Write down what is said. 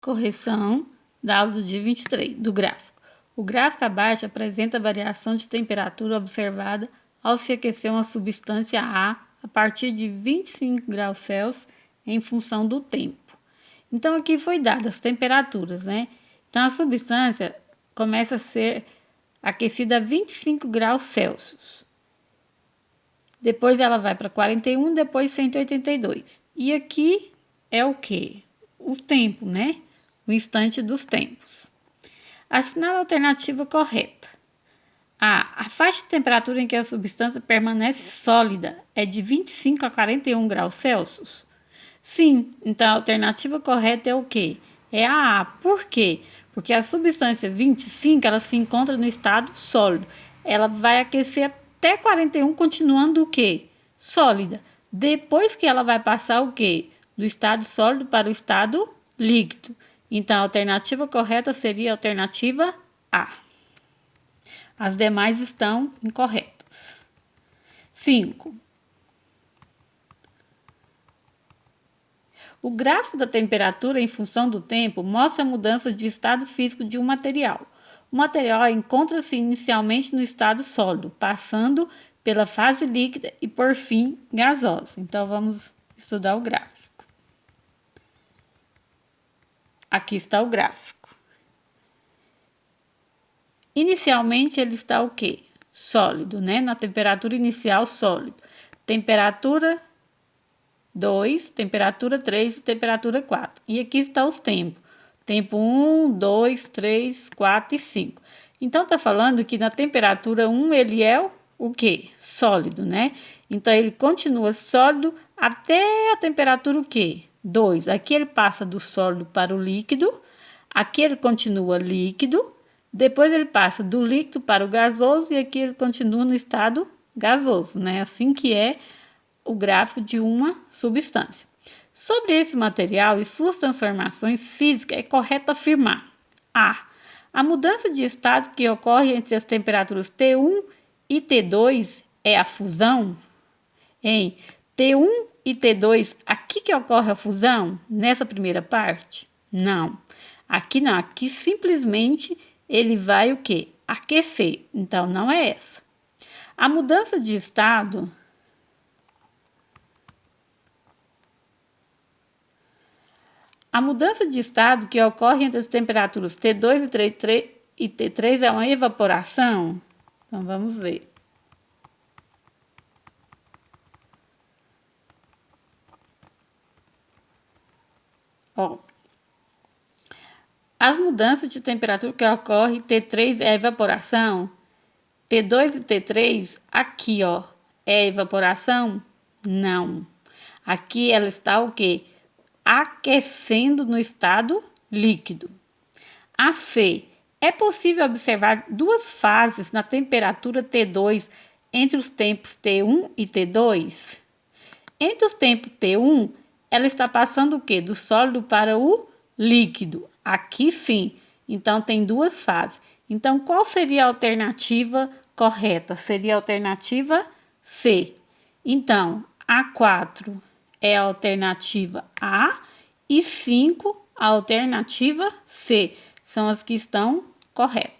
Correção da aula do dia 23, do gráfico. O gráfico abaixo apresenta a variação de temperatura observada ao se aquecer uma substância a partir de 25 graus Celsius em função do tempo. Então, aqui foi dadas as temperaturas, né? Então, a substância começa a ser aquecida a 25 graus Celsius. Depois ela vai para 41, depois 182. E aqui é o quê? O tempo, né? O instante dos tempos. Assinale a alternativa correta. A faixa de temperatura em que a substância permanece sólida é de 25 a 41 graus Celsius? Sim, então a alternativa correta é o quê? É a A. Por quê? Porque a substância 25 ela se encontra no estado sólido. Ela vai aquecer até 41, continuando o quê? Sólida. Depois que ela vai passar o quê? Do estado sólido para o estado líquido. Então, a alternativa correta seria a alternativa A. As demais estão incorretas. 5. O gráfico da temperatura em função do tempo mostra a mudança de estado físico de um material. O material encontra-se inicialmente no estado sólido, passando pela fase líquida e, por fim, gasosa. Então, vamos estudar o gráfico. Aqui está o gráfico. Inicialmente, ele está o quê? Sólido, né? Na temperatura inicial, sólido. Temperatura 2, temperatura 3 e temperatura 4. E aqui estão os tempos. Tempo 1, 2, 3, 4 e 5. Então, está falando que na temperatura 1 ele é o quê? Sólido, né? Então, ele continua sólido até a temperatura o quê? 2. Aqui ele passa do sólido para o líquido. Aqui ele continua líquido. Depois ele passa do líquido para o gasoso. E aqui ele continua no estado gasoso, né? Assim que é o gráfico de uma substância. Sobre esse material e suas transformações físicas, é correto afirmar: a mudança de estado que ocorre entre as temperaturas T1 e T2 é a fusão. Em T1 e T2, aqui que ocorre a fusão? Nessa primeira parte? Não. Aqui não, aqui simplesmente ele vai o quê? Aquecer. Então, não é essa. A mudança de estado que ocorre entre as temperaturas T2 e T3 é uma evaporação? Então, vamos ver. As mudanças de temperatura que ocorrem T3 é a evaporação? T2 e T3, aqui, é evaporação? Não. Aqui ela está o quê? Aquecendo no estado líquido. A C. É possível observar duas fases na temperatura T2 entre os tempos T1 e T2? Entre os tempos T1, ela está passando o quê? Do sólido para o líquido. Aqui sim. Então, tem duas fases. Então, qual seria a alternativa correta? Seria a alternativa C. Então, A4 é a alternativa A e 5 a alternativa C. São as que estão corretas.